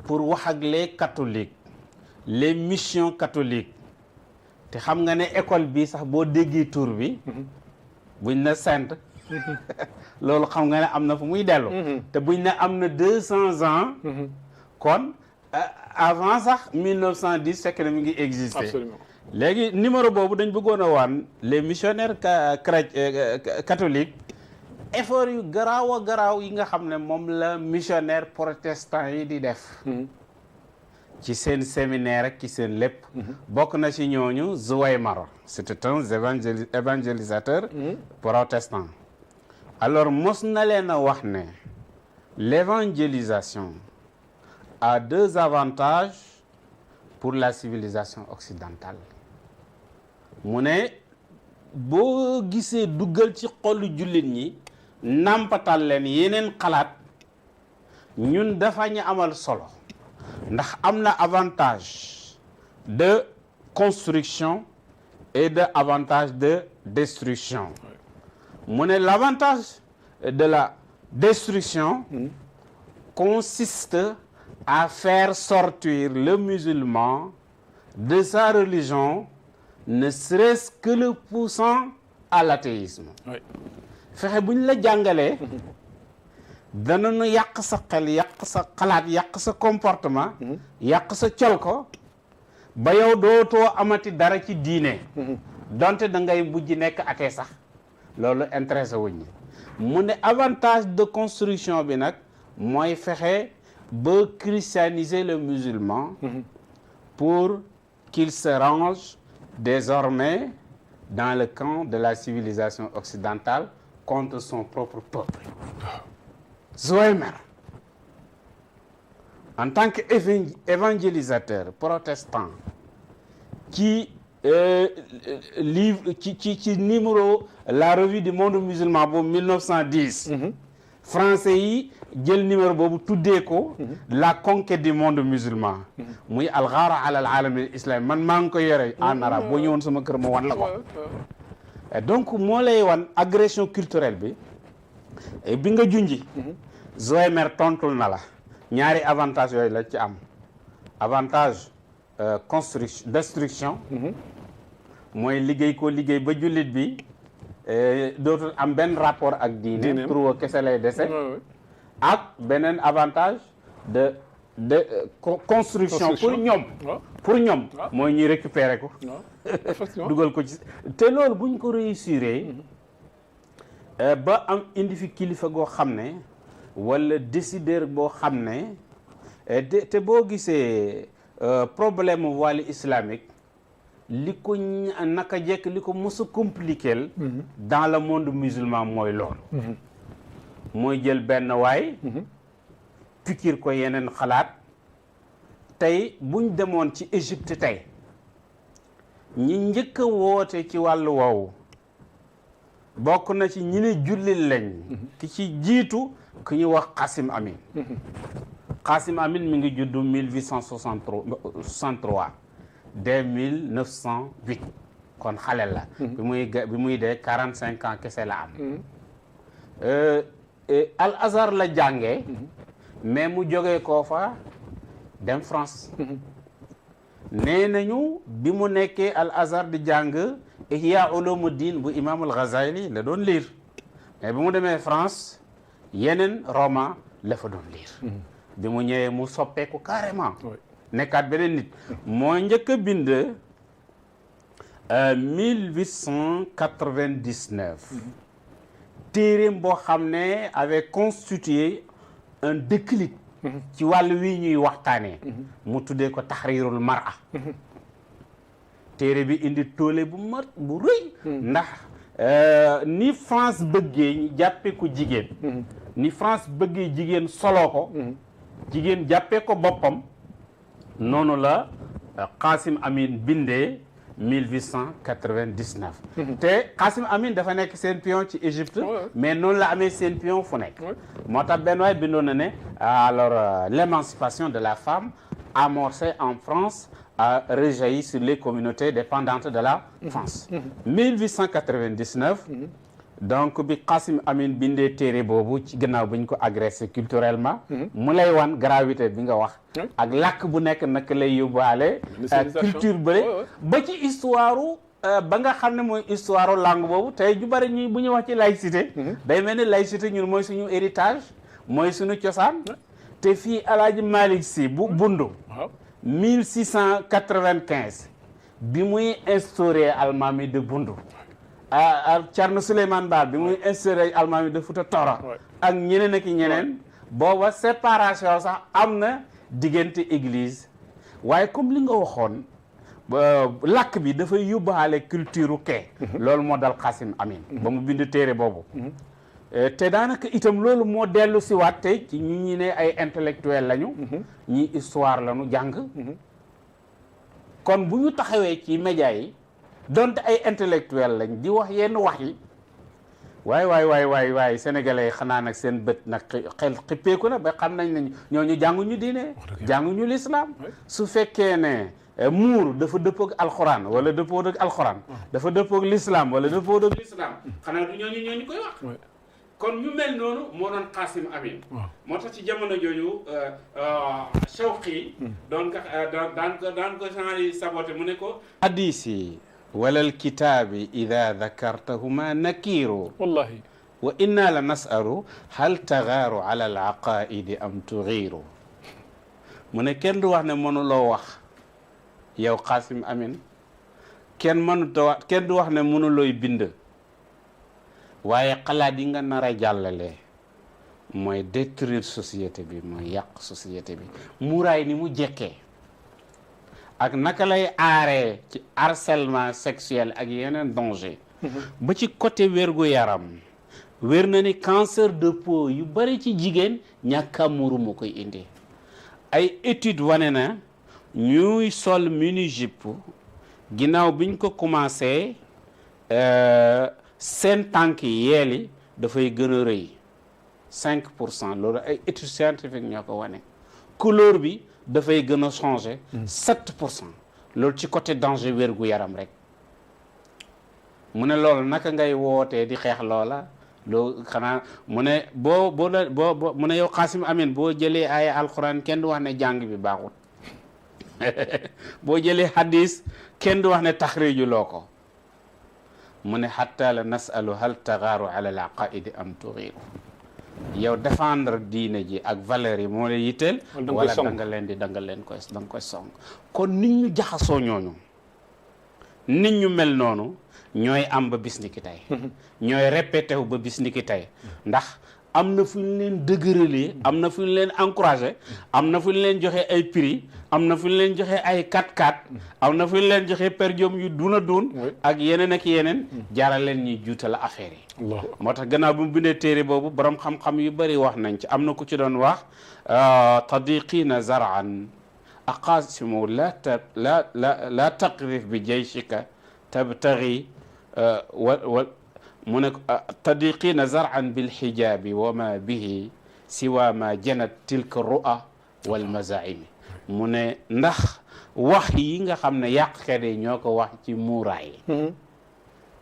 pour wax ak les catholiques les missions catholiques te xam nga ne école bi sax boo déggee tur bi buñ na sainte loolu xam nga ne am na fu muy dellu te buñ ne am na 200 ans kon avant sax 1910 fekk na mi ngi existé absolument léegi numéro boobu dañ bëggoon a wan les missionnaires catholiques effort yu garaaw a garaaw yi nga xam ne moom la missionnaire protestant yi di def ci seen séminaire ak ci seen lépp bokk na ci ñooñu Zuwaymar c'était un évangélisateur protestant alors mos na leen a wax ne l'évangélisation a deux avantages pour la civilisation occidentale mu ne boo gisee duggal ci xolu jullit ñi nampatal leen yeneen xalaat ñun dafa ñu amal solo ndax am na avantage de construction et de avantage de destruction mu ne l'avantage de la destruction consiste à faire sortir le musulman de sa religion ne serait-ce que le poussant à l'athéisme fexe bu ñu la jàngalee danañu yàq sa xel yàq sa xalaat yàq sa comportement yàq sa col ko ba yow dootoo amati dara ci diine donte da ngay mujj nekk athée sax loolu intéressé wuñ ñi mu ne avantage de construction bi nag mooy fexe ba christianiser le musulman pour qu'il se range désormais dans le camp de la civilisation occidentale contre son propre peuple. Zuwaymar en tant qu'évangélisateur protestant ci livre ci numéro la revue du monde musulman boobu 1910 français yi jël numéro boobu tuddee ko la conquête du monde musulman muy alxaara ala al alam al islami man maa ngi ko yore en arabe boo ñëwoon sama kër ma wan la ko donc moo lay wan agression culturelle bi nga junji Zuwaymar tontul na la ñaari avantage yooyu la ci am avantage construction destruction mooy liggéey ko liggéey ba jullit bi dootul am benn rapport ak diine pour kese lay dese ak beneen avantage de construction pour ñoom mooy ñuy récupérer ko dugal ko ci te loolu buñ ko réussir ba am indi fi kilifa goo xam ne wala décideur boo xam ne te boo gisee problème voile islamique li ko naka jekk li ko mos a compliqué dans le monde musulman mooy loolu mooy jël benn waay pikir ko yeneen xalaat tey buñ demoon ci Égypte tey ñi njëkk a woote ci wàllu woowu bokk na ci ñi ne jullit lañ ki ci jiitu ku ñuy wax Qasim Amin Qasim Amin mi ngi juddu 1863 dès 1908 kon xale la bi muy dee 45 ans kese la am Al Azhar la jàngee mais mu jógee koo fa dem France nee nañu bi mu nekkee Al Azhar di jàng Ihya Ulumuddin bu Imam al-Ghazali la doon lire mais bi mu demee France yeneen roman la fa doon lire bi mu ñëwee mu soppeeku carrément nekkaat beneen nit moo njëkk a bind 1899 téereem boo xam ne avait constitué un déclic ci wàllu wi ñuy waxtaanee mu tuddee ko Tahrirul Mar'a téere bi indi toole bu mat bu rëy ndax ni France bëggee ñu jàppee ko jigéen ni France bëggee jigéen soloo ko jigéen jàppee ko boppam noonu la Qasim Amin bindee 1899 te Qasim Amin dafa nekk seen pion ci Égypte mais noonu la amee seen pion fu nekk moo tax benn waay bindoon na ne alors l'émancipation de la femme amorcée en France a réjailli sur les communautés dépendantes de la France 1899 donc bi Qasim Amin bindee téere boobu ci gannaaw bi ñu ko agressé culturellement mu lay wan gravité bi nga wax ak làkk bu nekk naka lay yóbbaale culture bële ba ci histoire ba nga xam ne mooy histoire langue boobu tey ju bari ñi bu ñu wax ci laïcité day mel ni laïcité ñun mooy suñu héritage mooy suñu cosaan te fii Alaaji Malick Sy bu bundu 1695 bi muy instauré almaami de bundu Thierno Souleymane Baal bi muy instauré almaami de Fouta Toro ak ñeneen ak ñeneen booba séparation sax am na diggante église waaye comme li nga waxoon làkk bi dafay yóbbaale culture kee loolu moo dal Qasim Amin ba mu bind téere boobu te daanaka itam loolu moo dellu si waat tey ci ñi ne ay intellectuel lañu ñi histoire lañu jàng kon bu ñu taxawee ci média yi donte ay intellectuel lañ di wax yenn wax yi waay sénégalais yi xanaa nag seen bët nag xel xippeeku na ba xam nañ ne ñooñu jànguñu diine jànguñu l'islam su fekkee ne muur dafa dëppoog alxuraan wala dëppoog ak alxuraan dafa dëppoog l'islam wala dëppoog ak l'islam xanaa du ñooñu koy wax kon ñu mel noonu moo doon Qasim Amin moo tax ci jamono jooju Shawqi donc daan ko genre saboté mu ne ko hadisi walal kitaabi ida dakartahuma nakiiru wallahi wa inna la nasalu hal tagaaru ala al aqaidi am tugiiru mu ne kenn du wax ne mënuloo wax yow Qasim Amin kenn du wax ne mënulooy bind waaye xalaat yi nga nar a jàllale mooy détruire société bi mooy yàq société bi muuraay ni mu jekkee ak naka lay aaree ci harcèlement sexuel ak yeneen danger ba ci côté wérgu yaram wér na ni cancer de peau yu bari ci jigéen ñàkk a muuru moo koy indi ay étude wane na ñuy sol mini-jupe ginnaaw biñ ko commencé seen tànk yeeli dafay gën a rëy 5% loolu ay études scientifiques ñoo ko wane couleur bi dafay gën a changer 7% loolu ci côté danger wérgu yaram rek mu ne loolu naka ngay wootee di xeex loola loo xanaa mu ne boo mu ne yow Qasim Amin boo jëlee ay alxuraan kenn du wax ne jàng bi baaxut boo jëlee hadis kenn du wax ne taxriju loo ko mu ne hatta la nasalu hal tagaaru ala al aqaidi am tugiru yow défendre diine ji ak valeurs yi moo la yitteel wala da nga koy song kon nit ñu jaxasoo ñooñu nit ñu mel noonu ñooy am ba bis ni ki tey ñooy répété wu ba bis ni ki tey ndax am na fu ñu leen dëgëralee am na fu ñu leen encouragé am na fu ñu leen joxe ay prix am na fu ñu leen joxe ay 4x4 am na fu ñu leen joxe per diem yu duna dun ak yeneen ak yeneen jaaral leen ñuy juutal affaire yi moo tax gannaaw bu mu bindee téere boobu borom xam-xam yu bëri wax nañ ci am na ku ci doon wax tadiqina zar'an aqasimu la taqrif bi jayshika tabtaghi mu ne tadiqina zar'an bil hijabi wa ma bihi siwa ma janat tilka ru'a wal mazaimi mu ne ndax wax yi nga xam ne yàqkat yi ñoo ko wax ci muuraay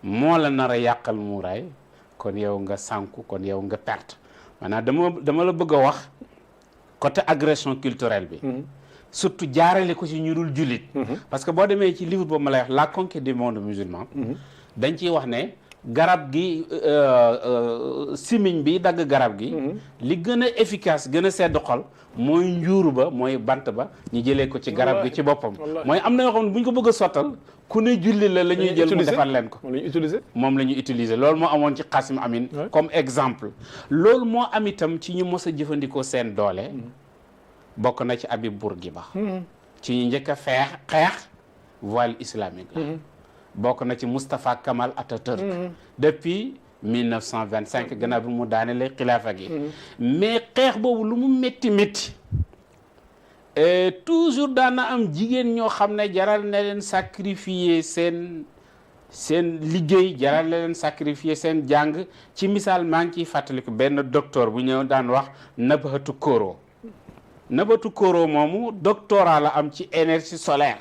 moo la nar a yàqal muuraay kon yow nga sànku kon yow nga perte maanaam dama la bëgg a wax côté agression culturelle bi surtout jaarale ko ci ñu dul jullit parce que boo demee ci livre boobu ma lay wax la conquête du monde musulman dañ ciy wax ne garab gi simiñ bi dagg garab gi li gën a efficace gën a sedd xol mooy njuur ba mooy bant ba ñu jëlee ko ci garab gi ci boppam mooy am na yoo xam ne bu ñu ko bëgg a sottal ku ne julli la ñuy jël mu defar leen ko moom la ñuy utiliser loolu moo amoon ci Qasim Amin comme exemple loolu moo am itam ci ñu mos a jëfandikoo seen doole bokk na ci Habib Bourguiba ci ñu njëkk a xeex voile islamique la bokk na ci Moustapha Kamal Atatürk depuis 1925 gannaaw bi mu daanele xilaafa gi mais xeex boobu lu mu métti toujours daana am jigéen ñoo xam ne jaral na leen sacrifier seen liggéey jaral na leen sacrifier seen jàng ci misaal maa ngi ciy fàttaliku benn docteur bu ñëw daan wax Nabhatu Koro moomu doctorat la am ci énergie solaire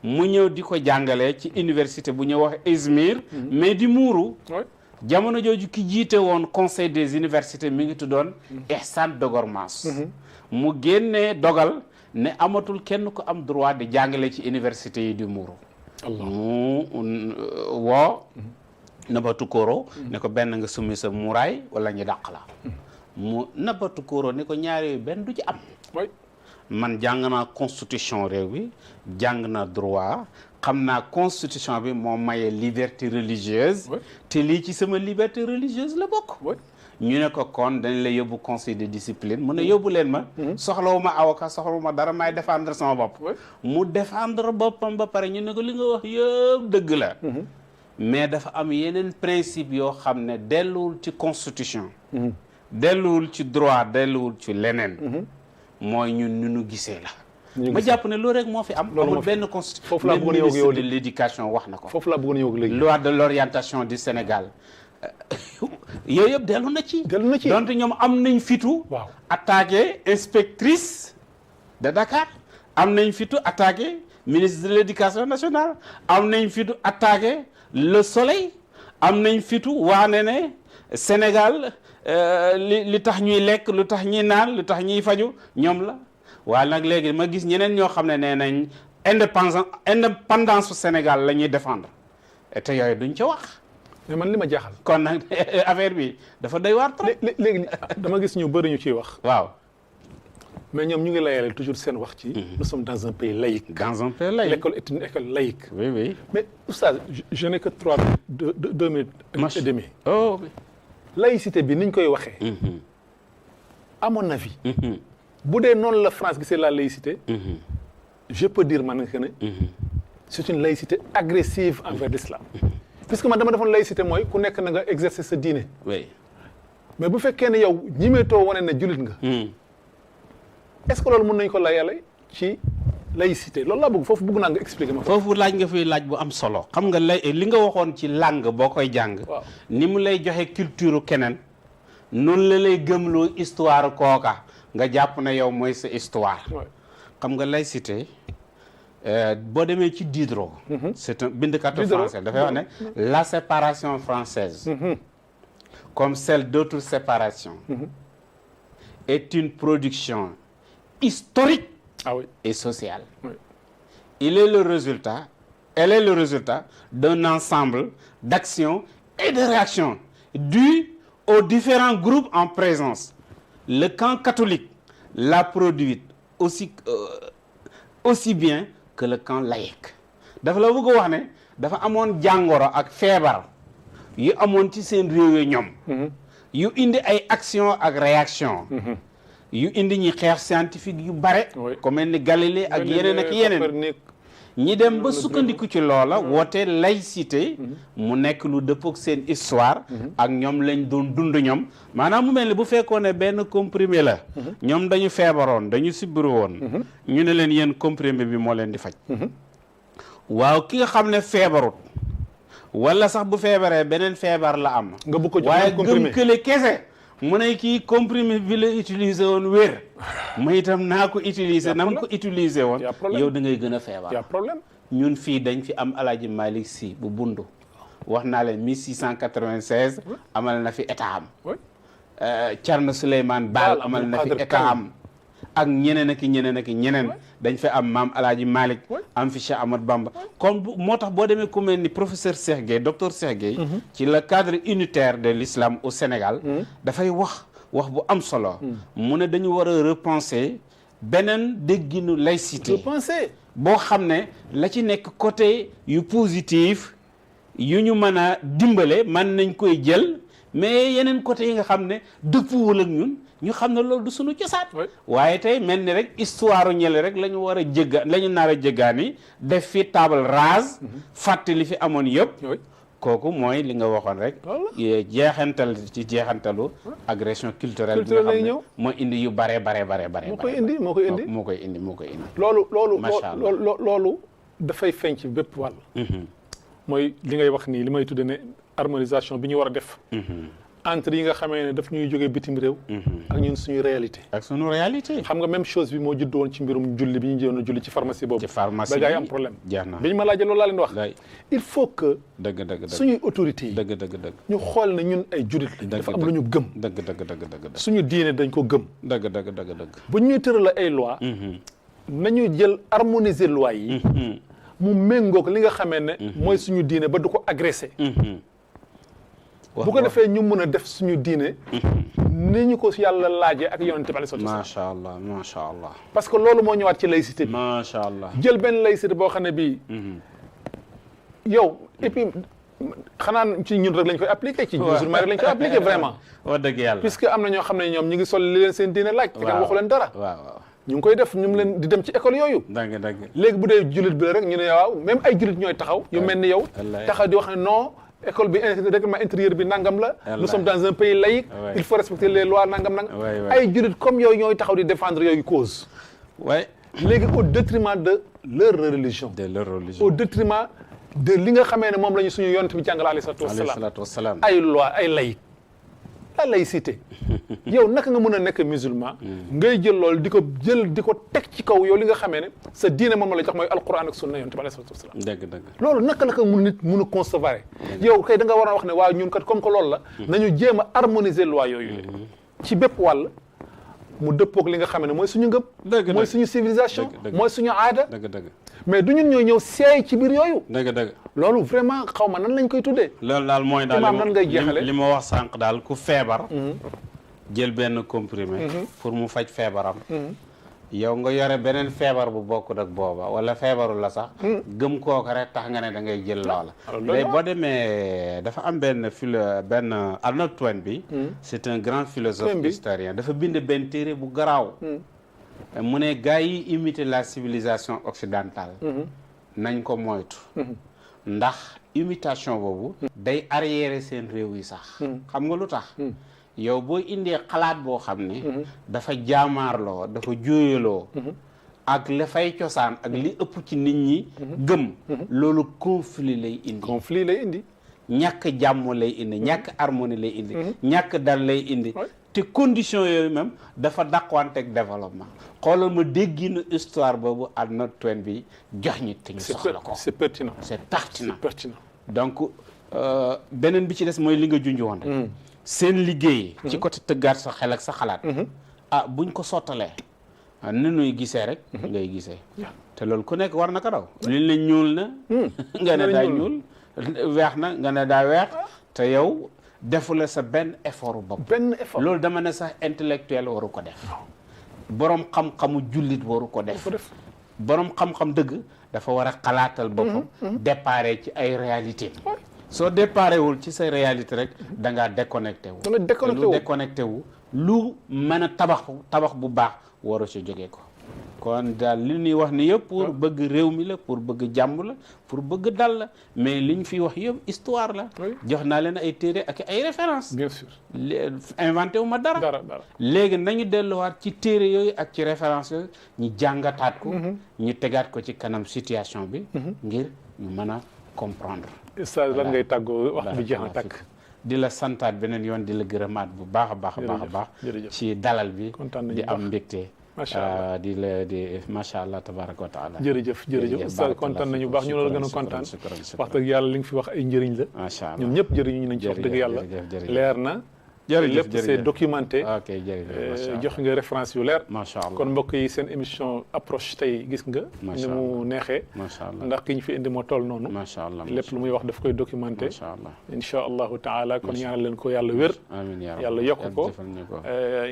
mu ñëw di ko jàngale ci université bu ñëw wax Izmir mais di muuru jamono jooju ki jiite woon conseil des universités mi ngi tuddoon Ihsan Dogormas mu génnee dogal ne amatul kenn ko am droit di jàngale ci université yi di muuru mu woo Nabhatu Koro ne ko benn nga summi sa muuraay wala ñu dàq la mu Nabhatu Koro ne ko ñaar yooyu benn du ci am man jàng naa constitution réew bi jàng naa droit xam naa constitution bi moo maye liberté religieuse te lii ci sama liberté religieuse la bokk ñu ne ko kon dañ la yóbbu conseil de discipline mu ne yóbbu leen ma soxlawuma avocat soxlawuma dara may défendre sama bopp mu défendre boppam ba pare ñu ne ko li nga wax yëpp dëgg la mais dafa am yeneen principe yoo xam ne delluwul ci constitution delluwul ci droit delluwul ci leneen mooy ñun ñu gisee la ma jàpp ne loolu rek moo fi am amul benn constitution foofu laa bëggoon ministre de l'éducation wax na ko foofu laa bëggoon yow léegi loi de l'orientation du Sénégal yooyu yëpp dellu na ci donte ñoom am nañ fitu attaqué inspectrice de Dakar am nañ fitu attaqué ministre de l'éducation nationale am nañ fitu attaqué Le Soleil am nañ fitu waane ne Sénégal li tax ñuy lekk lu tax ñuy naan lu tax ñuy faju ñoom la waaye nag léegi ma gis ñeneen ñoo xam ne nee nañ indépendance su Sénégal la ñuy défendre te yooyu duñ ca wax mais man li ma jaaxal kon nag affaire bi dafa doy waar trop léegi dama gis ñu bëri ñu ciy wax waaw mais ñoom ñu ngi layale toujours seen wax ci nous sommes dans un pays laïque l'école est une école laïque oui mais oustaz je n'ai que 2 minutes et demie oh laïcité bi niñ koy waxee à mon avis bu dee noonu la France gisee la laïcité je peux dire man que ne c'est une laïcité agressive envers l'islam puisque man dama defoon laïcité mooy ku nekk na nga exercer sa diine oui mais bu fekkee ne yow ñimeetoo wane ne jullit nga est-ce que loolu mën nañ ko layale ci laïcité loolu laa bëgg foofu bëgg naa nga expliquer ma foofu laaj nga fi laaj bu am solo xam nga li nga waxoon ci langue boo koy jàng ni mu lay joxe culture keneen noonu la lay gëmloo histoire kooka nga jàpp na yow mooy sa histoire xam nga laïcité boo demee ci Diderot c'est un bindkat français dafay wax ne la séparation française comme celle d'autres séparations est une production historique et sociale. Elle est le résultat d'un ensemble d'actions et de réactions dues aux différents groupes en présence. Le camp catholique l'a produite aussi bien que le camp laïque. dafa la bëgg a wax ne dafa amoon jàngoro ak feebar yu amoon ci seen réew yi ñoom yu indi ay action ak réaction yu indi ñi xeex scientifique yu bare comme mel ni Galilée ak yeneen ak yeneen ñi dem ba sukkandiku ci loola woote laïcité mu nekk lu dëppook seen histoire ak ñoom lañ doon dund ñoom maanaam mu mel ni bu fekkoon ne benn comprimé la ñoom dañu feebaroon dañu sibiru woon ñu ne leen yéen comprimé bi moo leen di faj waaw ki nga xam ne feebarut wala sax bu feebaree beneen feebar la am nga bëgg ko jox waaye comprimé gëm kële kese mu ne kii comprimé bi la utiliser woon wér ma itam naa ko utiliser na mu ko utiliser woon yow da ngay gën a feebar y a problème ñun fii dañ fi am Alaaji Malick Sy bu bundu wax naa leen 1696 amal na fi état am Thierno Souleymane Baal amal na fi état am ak ñeneen ak ñeneen ak ñeneen dañ fi am maam Alaaji Malick am fi Cheikh Ahmad Bamba kon moo tax boo demee ku mel ni professeur Cheikh Gueye docteur Cheikh Gueye ci le cadre unitaire de l'islam au Sénégal dafay wax bu am solo mu ne dañu war a repenser beneen dégginu laïcité repenser boo xam ne la ci nekk côté yu positif yu ñu mën a dimbale mën nañ koy jël mais yeneen côté yi nga xam ne dëppuwul ak ñun ñu xam ne loolu du suñu cosaan waaye tey mel ni rek histoire ñële rek la ñu war a jéggaan la ñu nar a jéggaani def fi table rase fàtte li fi amoon yëpp kooku mooy li nga waxoon rek jeexantal ci jeexantalu agression culturelle bi nga xam ne moo indi yu bare moo koy indi loolu dafay feeñ ci bépp wàll mooy li ngay wax nii li may tudde ne harmonisation bi ñu war a def entre yi nga xamee ne daf ñuy jógee bitim réew ak ñun suñu réalité xam nga même chose bi moo judd woon ci mbirum julli bi ñu jëloon a julli ci pharmacie boobu ba gaa yi am problème bi ñu ma laajee loolu laa leen wax il faut que suñuy autorités yi ñu xool ne ñun ay jullit lañ dafa am lu ñu gëm suñu diine dañ ko gëm bu ñuy tëral ay loi nañu jël harmoniser loi yi mu méngoog li nga xamee ne mooy suñu diine ba du ko agressé bu ko defee ñu mën a def suñu diine ni ñu ko yàlla laajee ak yonent bi alayhi salaam macha allah parce que loolu moo ñëwaat ci laïcité bi macha allah jël benn laïcité boo xam ne bii yow et puis xanaa ci ñun rek lañ koy appliqué ci musulman rek lañ koy appliqué vraiment wax dëgg yàlla puisque am na ñoo xam ne ñoom ñi ngi sol li leen seen diine laaj te kenn waxu leen dara ñu ngi koy def ñu ngi leen di dem ci école yooyu léegi bu dee jullit bi rek ñu ne waaw même ay jullit ñooy taxaw yu mel ni yow taxaw di wax ne non école bi règlement intérieur bi nangam la nous sommes dans un pays laïque il faut respecter les lois nangam ay jullit comme yooyu ñooy taxaw di défendre yooyu cause léegi au détriment de leur religion au détriment de li nga xamee ne moom la ñu suñu yonent bi jàngal alayhi salaatu wasalaam ay loi ay laïque la laïcité yow naka nga mën a nekk musulman ngay jël loolu di ko teg ci kaw yow li nga xamee ne sa diine moom la jox mooy alquran ak sunna yonent bi alayhi salaatu wasalaam dëgg loolu naka la ko nit mun a concevoir yow kay da nga war a wax ne waaw ñun kat comme que loolu la nañu jéem a harmoniser loi yooyu ci bépp wàll mu dëppoog li nga xamee ne mooy suñu ngëm mooy suñu civilisation mooy suñu aada mais du ñun ñooy ñëw seey ci biir yooyu loolu vraiment xaw ma nan lañ koy tuddee loolu daal mooy daal imaam nan ngay jeexale li ma wax sànq daal ku feebar jël benn comprimé pour mu faj feebaram yow nga yore beneen feebar bu bokkut ak booba wala feebaru la sax gëm kooku rek tax nga ne da ngay jël loola léegi boo demee dafa am benn Arnold Toynbee bi c'est un grand philosophe historien dafa bind benn téere bu garaaw mu ne gars yi imiter la civilisation occidentale nañ ko moytu ndax imitation boobu day arriérer seen réew yi sax xam nga lu tax yow boo indee xalaat boo xam ne dafa jaamaarloo dafa jooyaloo ak la fay cosaan ak li ëpp ci nit ñi gëm loolu conflit lay indi ñàkk jàmm lay indi ñàkk harmonie lay indi ñàkk dal lay indi te condition yooyu même dafa dàqwanteeg développement xoolal ma dégginu histoire boobu Arnold Toynbee bi jox ñi te ñu soxla ko c'est pertinent donc beneen bi ci des mooy li nga junj woon rek seen liggéey ci côté tëggaat sa xel ak sa xalaat buñ ko sottalee ni nuy gisee rek ngay gisee te loolu ku nekk war na ko daw liñ la ñuul na nga ne daa ñuul weex na nga ne daa weex te yow defula sa benn effort bopp loolu dama ne sax intellectuel waru ko def boroom xam-xamu jullit waru ko def boroom xam-xam dëgg dafa war a xalaatal boppam déparé ci ay réalité soo déparé wul ci sa réalité rek da ngaa déconnecté wu lu mën a tabax bu baax waru ci jógee ko kon daal li ñuy wax ni yëpp pour bëgg réew mi la pour bëgg jàmm la pour bëgg dal la mais li ñu fi wax yëpp histoire la jox naa leen ay téere ak ay référence bien sûr inventé wu ma dara léegi nañu delluwaat ci téere yooyu ak ci référence yooyu ñu jàngataat ko ñu tegaat ko ci kanam situation bi ngir ñu mën a comprendre ça lan ngay tàggoo wax bi jeex na tàkk di la santaat beneen yoon di la gërëmaat bu baax a baax a baax ci dalal bi di am mbégte macha allah macha allah tabaraka wa taala jërëjëf oustaz kontaan nañu baax ñu la gën a kontaan wax dëgg yàlla li nga fi wax ay njëriñ la macha allah ñun ñëpp jëriñu nañ ci wax dëgg yàlla leer na jërëjëf lépp c'est documenté. ok jërëjëf jox nga référence yu leer. macha allah kon mbokk yi seen émission approche tey gis nga. ni mu neexee. macha allah ndax ki ñu fi indi moo toll noonu. macha allah lépp lu muy wax daf koy documenté. macha allah incha allahu taala kon ñaanal leen ko yàlla wér. amiin yaa yàlla yokk ko.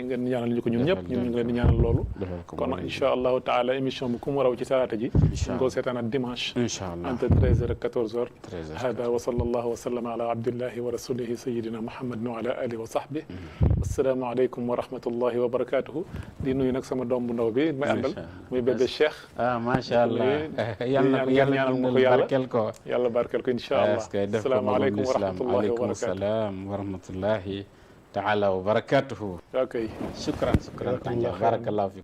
ngeen ñaanal ñu ko ñun ñëpp ñun ñu ngi leen di ñaanal loolu. kon incha allahu taala émission bi ku mu raw ci talaata ji. ñu ko seetaanaat dimanche. incha allah entre 13h ak 14h. 13h hada wa sallallahu wa sallam ala abdillahi wa rasulihi sayyidina muhammadin wa ala alihi wa sahbihi. assalaamu aleykum wa rahmatullahi wa barakatuhu. di nuyu nag sama doom bu ndaw bi may àndal muy bébé Cheikh. macha allah yàlla ma ko yàlla barkeel ko. yàlla barkeel ko incha allah. assalaamu aleykum wa rahmatullahi wa barakatuhu. salaam wa rahmatullahi taala wa barakatuhu. ok shukran barakallahu fi